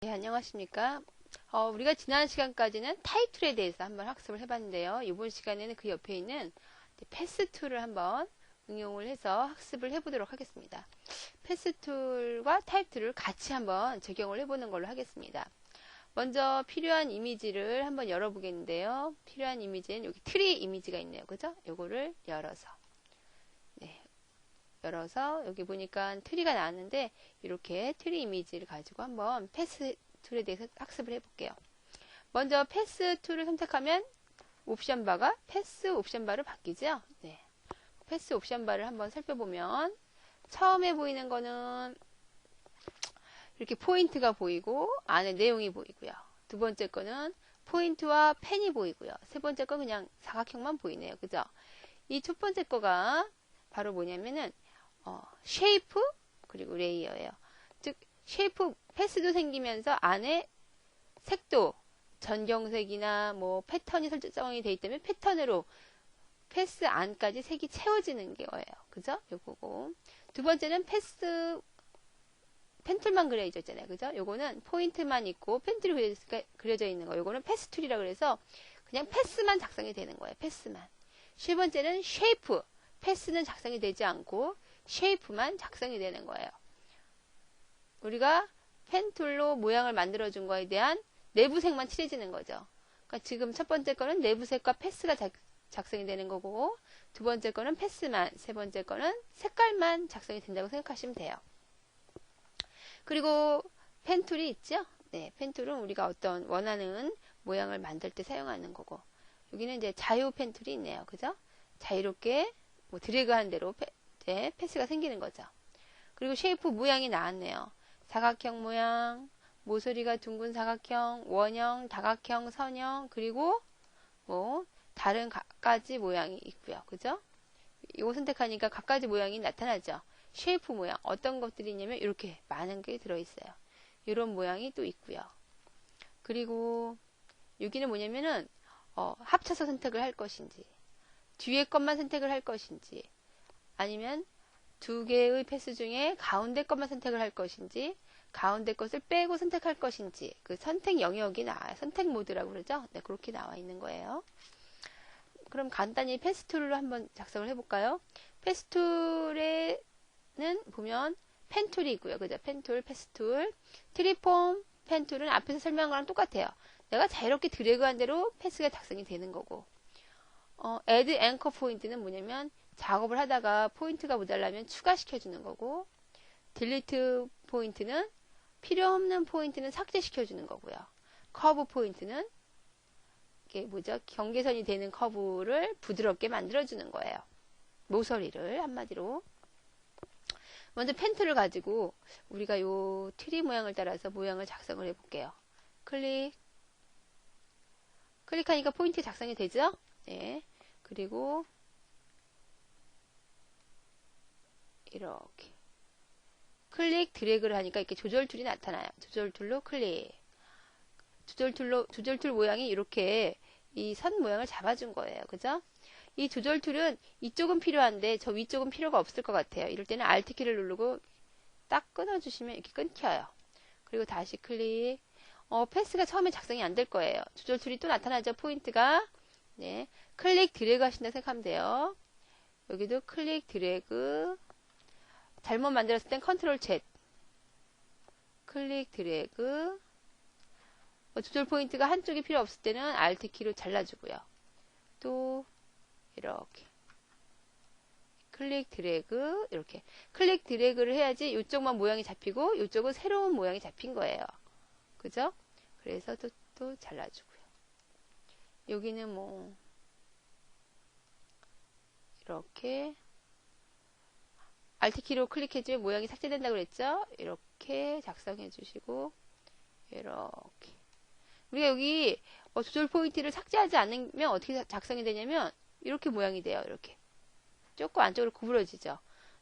네, 안녕하십니까. 우리가 지난 시간까지는 타입 툴에 대해서 한번 학습을 해봤는데요. 이번 시간에는 그 옆에 있는 패스 툴을 한번 응용을 해서 학습을 해보도록 하겠습니다. 패스 툴과 타입 툴을 같이 한번 적용을 해보는 걸로 하겠습니다. 먼저 필요한 이미지를 한번 열어보겠는데요. 필요한 이미지는 여기 트리 이미지가 있네요. 그죠? 요거를 열어서 여기 보니까 트리가 나왔는데 이렇게 트리 이미지를 가지고 한번 패스 툴에 대해서 학습을 해볼게요. 먼저 패스 툴을 선택하면 옵션 바가 패스 옵션 바로 바뀌죠. 네. 패스 옵션 바를 한번 살펴보면 처음에 보이는 거는 이렇게 포인트가 보이고 안에 내용이 보이고요. 두 번째 거는 포인트와 펜이 보이고요. 세 번째 거 그냥 사각형만 보이네요. 그죠? 이 첫 번째 거가 바로 뭐냐면은 쉐이프 그리고 레이어예요. 즉 쉐이프 패스도 생기면서 안에 색도 전경색이나 뭐 패턴이 설정이 되어 있다면 패턴으로 패스 안까지 색이 채워지는 거예요. 그죠? 요거고. 두 번째는 패스 펜툴만 그려져 있잖아요. 그죠? 요거는 포인트만 있고 펜툴이 그려져 있는 거. 요거는 패스 툴이라 그래서 그냥 패스만 작성이 되는 거예요. 패스만. 세 번째는 쉐이프. 패스는 작성이 되지 않고 쉐이프만 작성이 되는 거예요. 우리가 펜툴로 모양을 만들어 준 거에 대한 내부색만 칠해지는 거죠. 그러니까 지금 첫 번째 거는 내부색과 패스가 작성이 되는 거고, 두 번째 거는 패스만, 세 번째 거는 색깔만 작성이 된다고 생각하시면 돼요. 그리고 펜툴이 있죠? 네, 펜툴은 우리가 어떤 원하는 모양을 만들 때 사용하는 거고, 여기는 이제 자유 펜툴이 있네요. 그죠? 자유롭게 뭐 드래그한 대로 패스가 생기는 거죠. 그리고 쉐이프 모양이 나왔네요. 사각형 모양, 모서리가 둥근 사각형, 원형, 다각형, 선형, 그리고 뭐 다른 갖가지 모양이 있고요. 그죠? 이거 선택하니까 갖가지 모양이 나타나죠. 쉐이프 모양 어떤 것들이 있냐면 이렇게 많은 게 들어있어요. 이런 모양이 또 있고요. 그리고 여기는 뭐냐면은 합쳐서 선택을 할 것인지 뒤에 것만 선택을 할 것인지 아니면 두 개의 패스 중에 가운데 것만 선택을 할 것인지 가운데 것을 빼고 선택할 것인지 그 선택 영역이 나와요. 선택 모드라고 그러죠. 네, 그렇게 나와 있는 거예요. 그럼 간단히 패스 툴로 한번 작성을 해볼까요? 패스 툴에는 보면 펜 툴이 있고요. 그죠? 펜 툴, 패스 툴, 트리폼, 펜 툴은 앞에서 설명한 거랑 똑같아요. 내가 자유롭게 드래그한 대로 패스가 작성이 되는 거고 add anchor 포인트는 뭐냐면 작업을 하다가 포인트가 모자라면 추가시켜주는 거고 delete 포인트는 필요 없는 포인트는 삭제시켜주는 거고요. 커브 포인트는 이게 뭐죠? 경계선이 되는 커브를 부드럽게 만들어주는 거예요. 모서리를 한마디로. 먼저 펜툴을 가지고 우리가 요 트리 모양을 따라서 모양을 작성을 해볼게요. 클릭하니까 포인트 작성이 되죠? 네. 그리고 이렇게 클릭 드래그를 하니까 이렇게 조절 툴이 나타나요. 조절 툴로 클릭. 조절 툴 모양이 이렇게 이 선 모양을 잡아준 거예요. 그죠? 이 조절 툴은 이쪽은 필요한데 저 위쪽은 필요가 없을 것 같아요. 이럴 때는 Alt 키를 누르고 딱 끊어주시면 이렇게 끊겨요. 그리고 다시 클릭. 패스가 처음에 작성이 안 될 거예요. 조절 툴이 또 나타나죠. 포인트가. 네. 클릭 드래그 하신다 생각하면 돼요. 여기도 클릭 드래그. 잘못 만들었을 땐 컨트롤 Z. 클릭 드래그. 조절 포인트가 한쪽이 필요 없을 때는 Alt 키로 잘라주고요. 또 이렇게 클릭 드래그 이렇게 클릭 드래그를 해야지 이쪽만 모양이 잡히고 이쪽은 새로운 모양이 잡힌 거예요. 그죠? 그래서 또 잘라주고요. 여기는 뭐 이렇게 Alt 키로 클릭해주면 모양이 삭제된다고 그랬죠? 이렇게 작성해 주시고 이렇게 우리가 여기 조절 포인트를 삭제하지 않으면 어떻게 작성이 되냐면 이렇게 모양이 돼요. 이렇게 조금 안쪽으로 구부러지죠.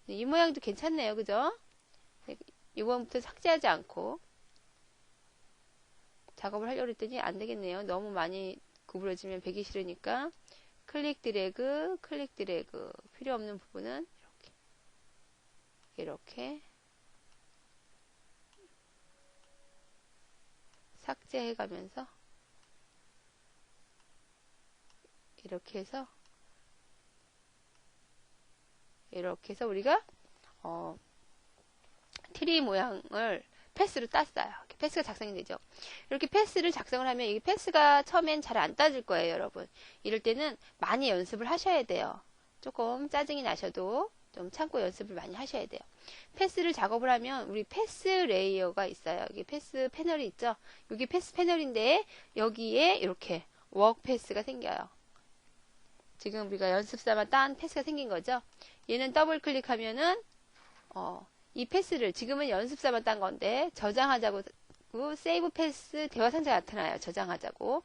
이 모양도 괜찮네요. 그죠? 이번부터 삭제하지 않고 작업을 하려고 했더니 안 되겠네요. 너무 많이 구부러지면 배기 싫으니까 클릭 드래그 필요 없는 부분은 이렇게 삭제해 가면서 이렇게 해서 우리가 트리 모양을 패스로 땄어요. 이렇게 패스가 작성이 되죠. 이렇게 패스를 작성을 하면 이 패스가 처음엔 잘 안 따질 거예요, 여러분. 이럴 때는 많이 연습을 하셔야 돼요. 조금 짜증이 나셔도 좀 참고 연습을 많이 하셔야 돼요. 패스를 작업을 하면 우리 패스 레이어가 있어요. 여기 패스 패널이 있죠. 여기 패스 패널인데 여기에 이렇게 워크 패스가 생겨요. 지금 우리가 연습 삼아 딴 패스가 생긴 거죠. 얘는 더블 클릭하면은 이 패스를 지금은 연습 삼아 딴 건데 저장하자고 세이브 패스 대화 상자가 나타나요. 저장하자고.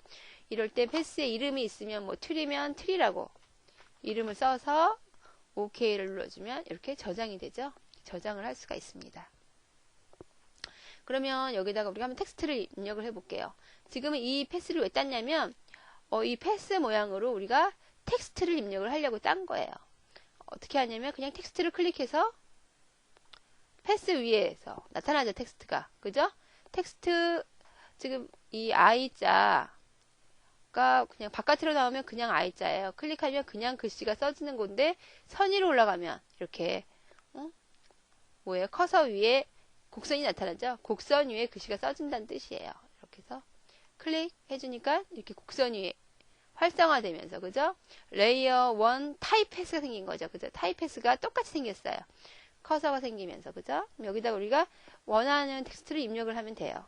이럴 때 패스에 이름이 있으면 뭐 트리면 트리라고 이름을 써서 OK를 눌러주면 이렇게 저장이 되죠. 저장을 할 수가 있습니다. 그러면 여기다가 우리가 한번 텍스트를 입력을 해볼게요. 지금은 이 패스를 왜 땄냐면 이 패스 모양으로 우리가 텍스트를 입력을 하려고 딴 거예요. 어떻게 하냐면 그냥 텍스트를 클릭해서 패스 위에서 나타나죠. 텍스트가. 그죠? 텍스트 지금 이 I자가 그냥 바깥으로 나오면 그냥 I자예요. 클릭하면 그냥 글씨가 써지는 건데 선 위로 올라가면 이렇게 뭐예요? 커서 위에 곡선이 나타나죠. 곡선 위에 글씨가 써진다는 뜻이에요. 이렇게 해서 클릭해 주니까 이렇게 곡선 위에 활성화되면서 그죠? 레이어 1 타입 패스가 생긴 거죠. 그죠? 타입 패스가 똑같이 생겼어요. 커서가 생기면서 그죠? 여기다 우리가 원하는 텍스트를 입력을 하면 돼요.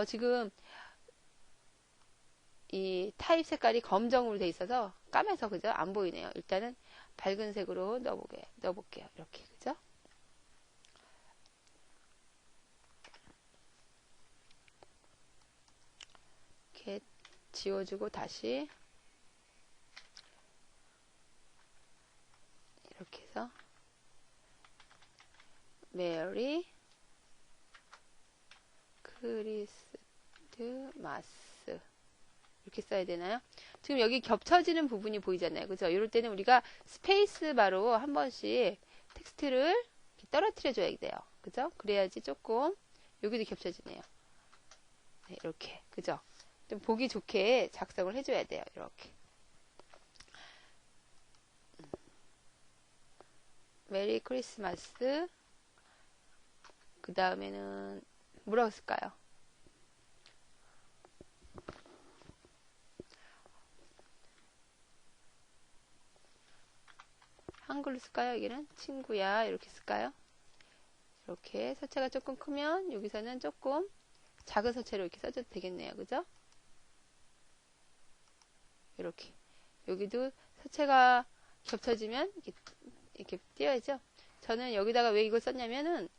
지금 이 타입 색깔이 검정으로 돼 있어서 까매서 그죠? 안 보이네요. 일단은 밝은 색으로 넣어볼게요. 이렇게 그죠? 이렇게 지워주고 다시 이렇게 해서 메리 크리스마스 이렇게 써야 되나요? 지금 여기 겹쳐지는 부분이 보이잖아요. 그죠? 이럴 때는 우리가 스페이스 바로 한 번씩 텍스트를 떨어뜨려 줘야 돼요. 그죠? 그래야지 조금 여기도 겹쳐지네요. 네, 이렇게. 그죠? 좀 보기 좋게 작성을 해줘야 돼요. 이렇게. 메리 크리스마스. 그 다음에는 뭐라고 쓸까요? 한글로 쓸까요? 여기는 친구야 이렇게 쓸까요? 이렇게 서체가 조금 크면 여기서는 조금 작은 서체로 이렇게 써줘도 되겠네요. 그죠? 이렇게 여기도 서체가 겹쳐지면 이렇게 띄어야죠. 저는 여기다가 왜 이걸 썼냐면은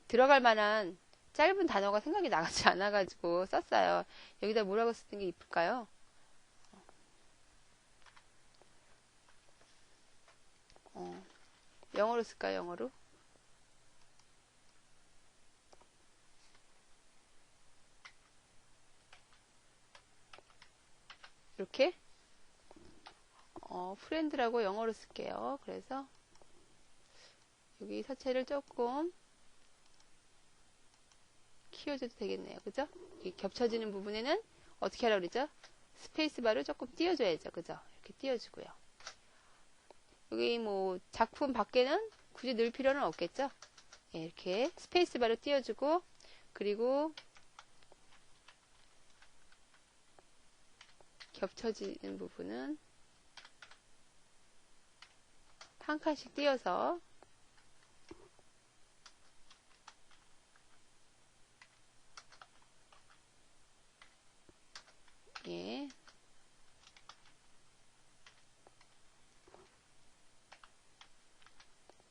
들어갈 만한 짧은 단어가 생각이 나지 않아가지고 썼어요. 여기다 뭐라고 쓰는 게 이쁠까요? 영어로 쓸까요? 영어로? 이렇게 프렌드라고 영어로 쓸게요. 그래서 여기 서체를 조금 키워줘도 되겠네요. 그죠? 이 겹쳐지는 부분에는 어떻게 하라고 그러죠? 스페이스바를 조금 띄워줘야죠. 그죠? 이렇게 띄워주고요. 여기 뭐 작품 밖에는 굳이 넣을 필요는 없겠죠? 예, 이렇게 스페이스바를 띄워주고 그리고 겹쳐지는 부분은 한 칸씩 띄어서 예.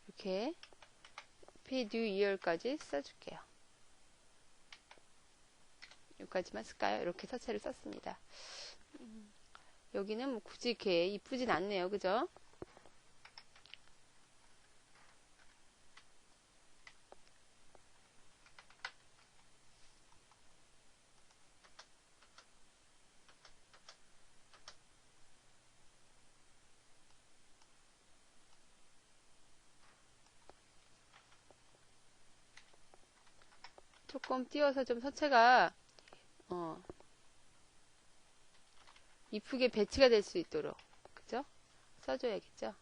이렇게 Happy New Year까지 써줄게요. 여기까지만 쓸까요? 이렇게 서체를 썼습니다. 여기는 뭐 굳이 이렇게 이쁘진 않네요. 그죠? 조금 띄워서 좀 서체가 이쁘게 배치가 될 수 있도록, 그죠? 써줘야겠죠?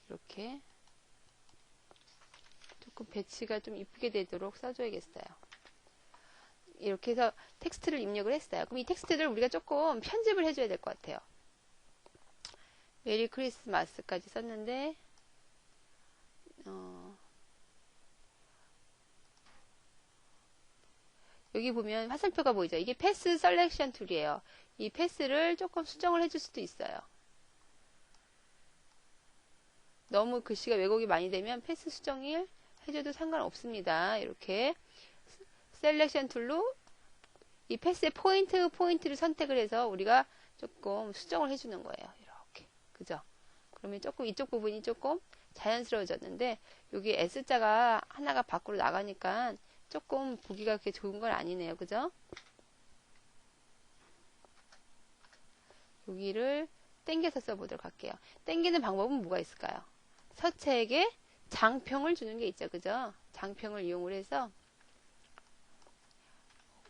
이렇게 조금 배치가 좀 이쁘게 되도록 써줘야겠어요. 이렇게 해서 텍스트를 입력을 했어요. 그럼 이 텍스트를 우리가 조금 편집을 해줘야 될 것 같아요. 메리 크리스마스까지 썼는데 여기 보면 화살표가 보이죠? 이게 패스 셀렉션 툴이에요. 이 패스를 조금 수정을 해줄 수도 있어요. 너무 글씨가 왜곡이 많이 되면 패스 수정을 해줘도 상관없습니다. 이렇게 셀렉션 툴로 이 패스의 포인트를 선택을 해서 우리가 조금 수정을 해주는 거예요. 이렇게. 그죠? 그러면 조금 이쪽 부분이 조금 자연스러워졌는데 여기 S자가 하나가 밖으로 나가니까 조금 보기가 그렇게 좋은 건 아니네요. 그죠? 여기를 당겨서 써보도록 할게요. 당기는 방법은 뭐가 있을까요? 서체에게 장평을 주는 게 있죠. 그죠? 장평을 이용을 해서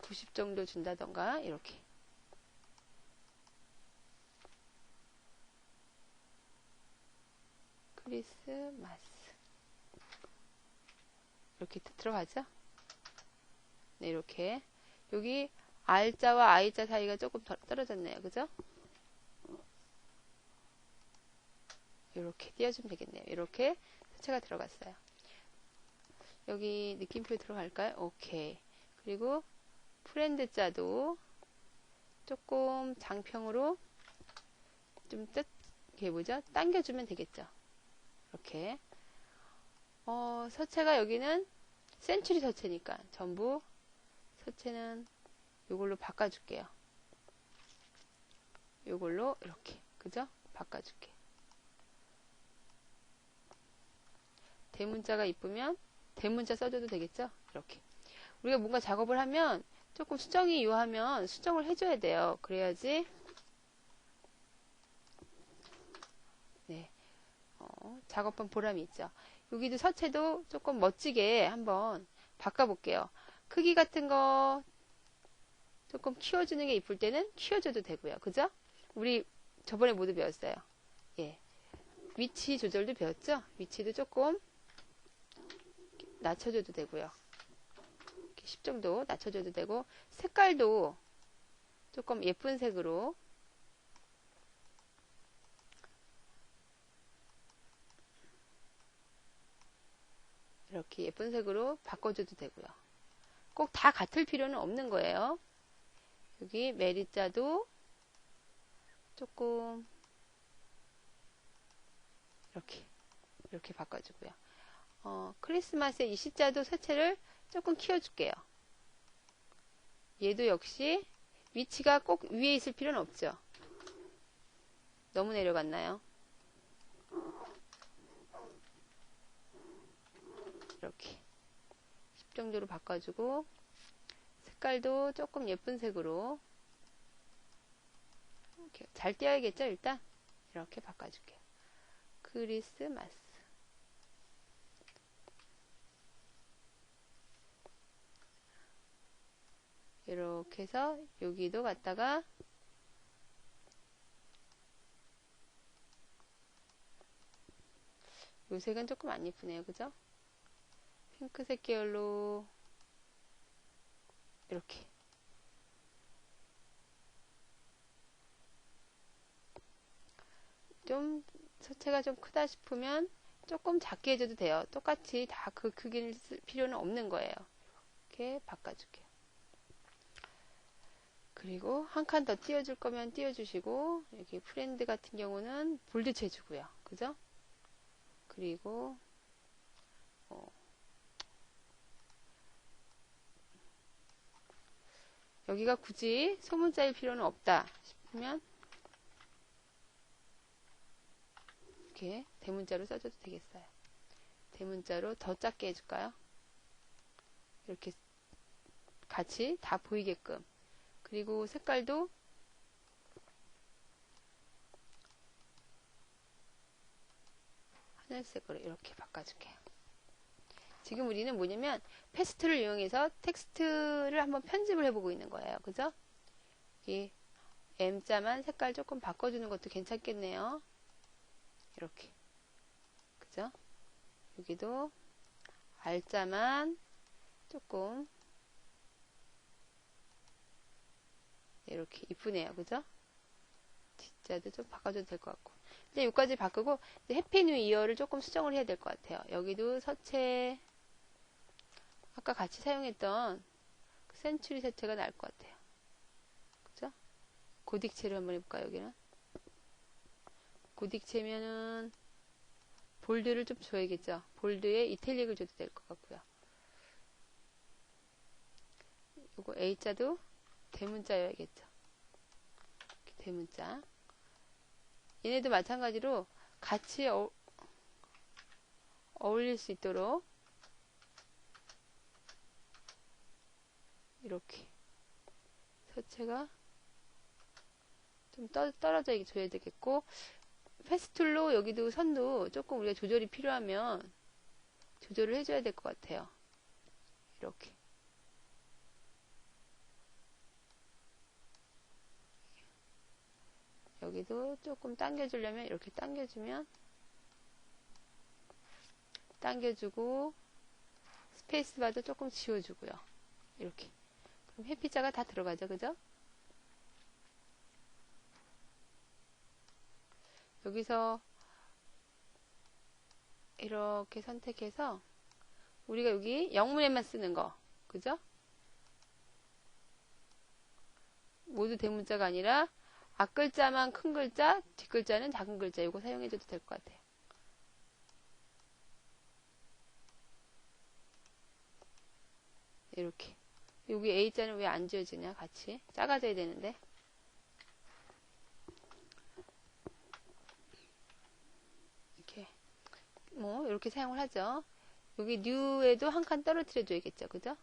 90 정도 준다던가 이렇게 크리스마스 이렇게 들어가죠. 네, 이렇게 여기 R자와 I자 사이가 조금 떨어졌네요. 그죠? 이렇게 띄워주면 되겠네요. 이렇게 서체가 들어갔어요. 여기 느낌표 들어갈까요? 오케이. 그리고 프렌드 자도 조금 장평으로 좀 이게 뭐죠? 당겨주면 되겠죠. 이렇게. 서체가 여기는 센츄리 서체니까 전부 서체는 이걸로 바꿔줄게요. 이걸로 이렇게. 그죠? 바꿔줄게. 대문자가 이쁘면 대문자 써줘도 되겠죠? 이렇게. 우리가 뭔가 작업을 하면 조금 수정이 요하면 수정을 해줘야 돼요. 그래야지 네, 작업한 보람이 있죠. 여기도 서체도 조금 멋지게 한번 바꿔볼게요. 크기 같은 거 조금 키워주는 게 이쁠 때는 키워줘도 되고요. 그죠? 우리 저번에 모두 배웠어요. 예, 위치 조절도 배웠죠? 위치도 조금 낮춰줘도 되고요. 10 정도 낮춰줘도 되고 색깔도 조금 예쁜 색으로 이렇게 예쁜 색으로 바꿔줘도 되고요. 꼭 다 같을 필요는 없는 거예요. 여기 메리자도 조금 이렇게 바꿔주고요. 크리스마스의 이 시자도 서체를 조금 키워줄게요. 얘도 역시 위치가 꼭 위에 있을 필요는 없죠. 너무 내려갔나요? 이렇게 10 정도로 바꿔주고 색깔도 조금 예쁜 색으로 이렇게 잘 띄어야겠죠. 일단 이렇게 바꿔줄게요. 크리스마스 이렇게 해서 여기도 갖다가 요 색은 조금 안 예쁘네요. 그죠? 핑크색 계열로 이렇게 좀 서체가 좀 크다 싶으면 조금 작게 해줘도 돼요. 똑같이 다 그 크기를 쓸 필요는 없는 거예요. 이렇게 바꿔줄게요. 그리고 한 칸 더 띄워줄 거면 띄워주시고 여기 프렌드 같은 경우는 볼드 해주고요. 그죠? 그리고 여기가 굳이 소문자일 필요는 없다 싶으면 이렇게 대문자로 써줘도 되겠어요. 대문자로 더 작게 해줄까요? 이렇게 같이 다 보이게끔. 그리고 색깔도 하늘색으로 이렇게 바꿔줄게요. 지금 우리는 뭐냐면 패스트를 이용해서 텍스트를 한번 편집을 해보고 있는 거예요. 그죠? 이 M자만 색깔 조금 바꿔주는 것도 괜찮겠네요. 이렇게. 그죠? 여기도 R자만 조금 이렇게 이쁘네요. 그죠? D자도 좀 바꿔줘도 될 것 같고. 이제 여기까지 바꾸고 해피 뉴 이어를 조금 수정을 해야 될 것 같아요. 여기도 서체 아까 같이 사용했던 그 센츄리 서체가 나을 것 같아요. 그죠? 고딕체를 한번 해볼까요? 여기는 고딕체면은 볼드를 좀 줘야겠죠. 볼드에 이탈릭을 줘도 될 것 같고요. 요거 A자도 대문자여야겠죠. 대문자. 얘네도 마찬가지로 같이 어울릴 수 있도록 이렇게 서체가 좀 떨어져 줘야 되겠고, 패스툴로 여기도 선도 조금 우리가 조절이 필요하면 조절을 해줘야 될 것 같아요. 이렇게. 여기도 조금 당겨주려면 이렇게 당겨주고 스페이스바도 조금 지워주고요. 이렇게. 그럼 해피자가 다 들어가죠. 그죠? 여기서 이렇게 선택해서 우리가 여기 영문에만 쓰는 거. 그죠? 모두 대문자가 아니라 앞글자만 큰 글자, 뒷글자는 작은 글자. 이거 사용해줘도 될 것 같아요. 이렇게. 여기 A자는 왜 안 지워지냐? 같이. 작아져야 되는데. 이렇게. 뭐, 이렇게 사용을 하죠. 여기 new에도 한 칸 떨어뜨려 줘야겠죠. 그죠?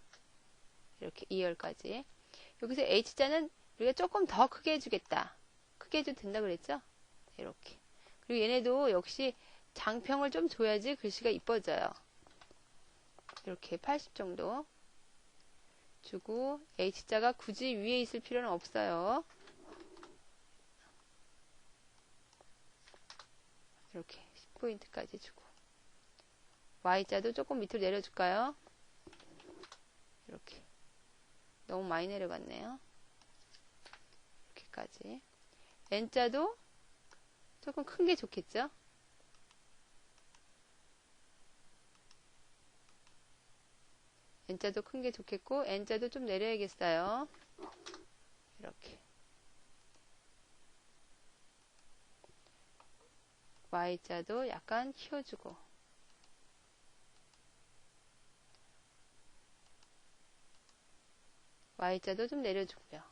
이렇게 2열까지. 여기서 H자는 우리가 조금 더 크게 해주겠다. 크게 해줘도 된다 그랬죠? 이렇게. 그리고 얘네도 역시 장평을 좀 줘야지 글씨가 이뻐져요. 이렇게 80 정도 주고, H자가 굳이 위에 있을 필요는 없어요. 이렇게 10포인트까지 주고, Y자도 조금 밑으로 내려줄까요? 이렇게. 너무 많이 내려갔네요. 이렇게까지. N자도 조금 큰 게 좋겠죠? N자도 큰 게 좋겠고, N자도 좀 내려야겠어요. 이렇게. Y자도 약간 키워주고. Y자도 좀 내려주고요.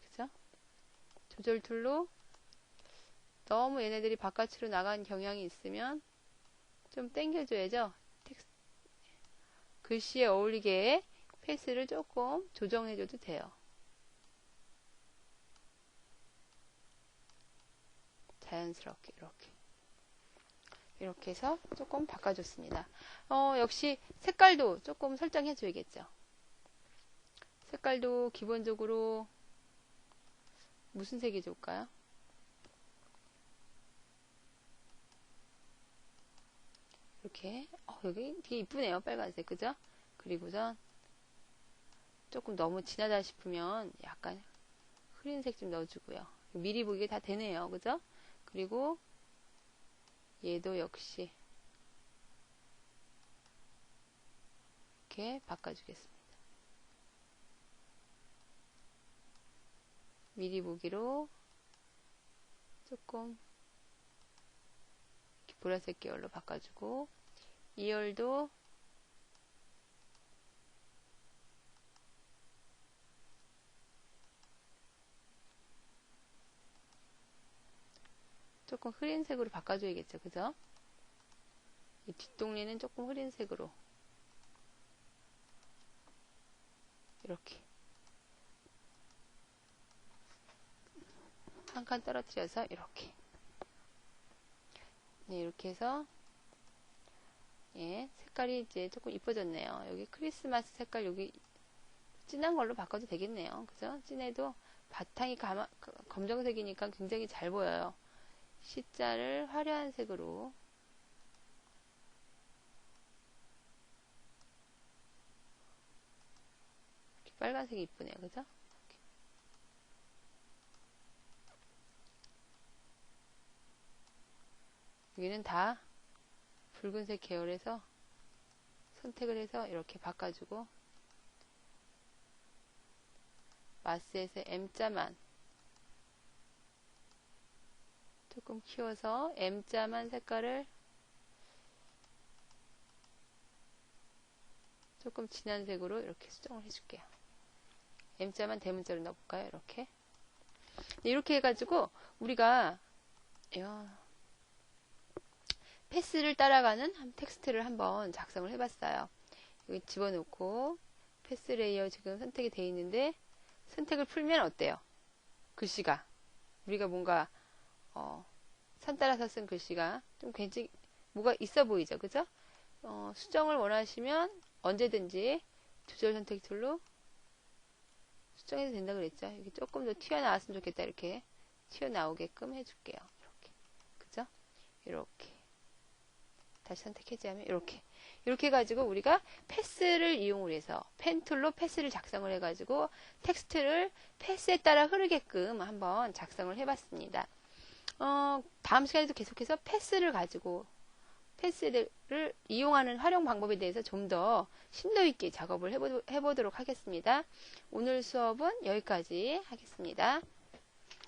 그죠? 조절 툴로 너무 얘네들이 바깥으로 나간 경향이 있으면 좀 당겨줘야죠. 글씨에 어울리게 페이스를 조금 조정해줘도 돼요. 자연스럽게 이렇게 해서 조금 바꿔줬습니다. 역시 색깔도 조금 설정해줘야겠죠. 색깔도 기본적으로 무슨 색이 좋을까요? 이렇게 여기 되게 이쁘네요. 빨간색. 그죠? 그리고선 조금 너무 진하다 싶으면 약간 흐린 색 좀 넣어주고요. 미리 보기에 다 되네요. 그죠? 그리고 얘도 역시 이렇게 바꿔주겠습니다. 미리 보기로 조금 이렇게 보라색 계열로 바꿔주고, 2열도 조금 흐린 색으로 바꿔줘야겠죠. 그죠? 이 뒷동리는 조금 흐린 색으로 이렇게 한 칸 떨어뜨려서 이렇게. 네, 이렇게 해서 예, 색깔이 이제 조금 이뻐졌네요. 여기 크리스마스 색깔 여기 진한 걸로 바꿔도 되겠네요. 그죠? 진해도 바탕이 검정색이니까 굉장히 잘 보여요. C자를 화려한 색으로 이렇게 빨간색이 이쁘네요. 그죠? 여기는 다 붉은색 계열에서 선택을 해서 이렇게 바꿔주고 마스에서 M자만 조금 키워서 M자만 색깔을 조금 진한 색으로 이렇게 수정을 해줄게요. M자만 대문자로 넣어볼까요? 이렇게. 이렇게 해가지고 우리가 패스를 따라가는 텍스트를 한번 작성을 해봤어요. 여기 집어넣고 패스 레이어 지금 선택이 되어 있는데 선택을 풀면 어때요? 글씨가 우리가 뭔가 산 따라서 쓴 글씨가 좀 굉장히 뭐가 있어 보이죠, 그죠? 수정을 원하시면 언제든지 조절 선택 툴로 수정해도 된다 그랬죠. 여기 조금 더 튀어나왔으면 좋겠다. 이렇게 튀어나오게끔 해줄게요. 이렇게, 그죠? 이렇게 다시 선택해제하면 이렇게 해가지고 우리가 패스를 이용을 해서 펜 툴로 패스를 작성을 해가지고 텍스트를 패스에 따라 흐르게끔 한번 작성을 해봤습니다. 다음 시간에도 계속해서 패스를 가지고 패스를 이용하는 활용 방법에 대해서 좀 더 심도 있게 작업을 해보도록 하겠습니다. 오늘 수업은 여기까지 하겠습니다.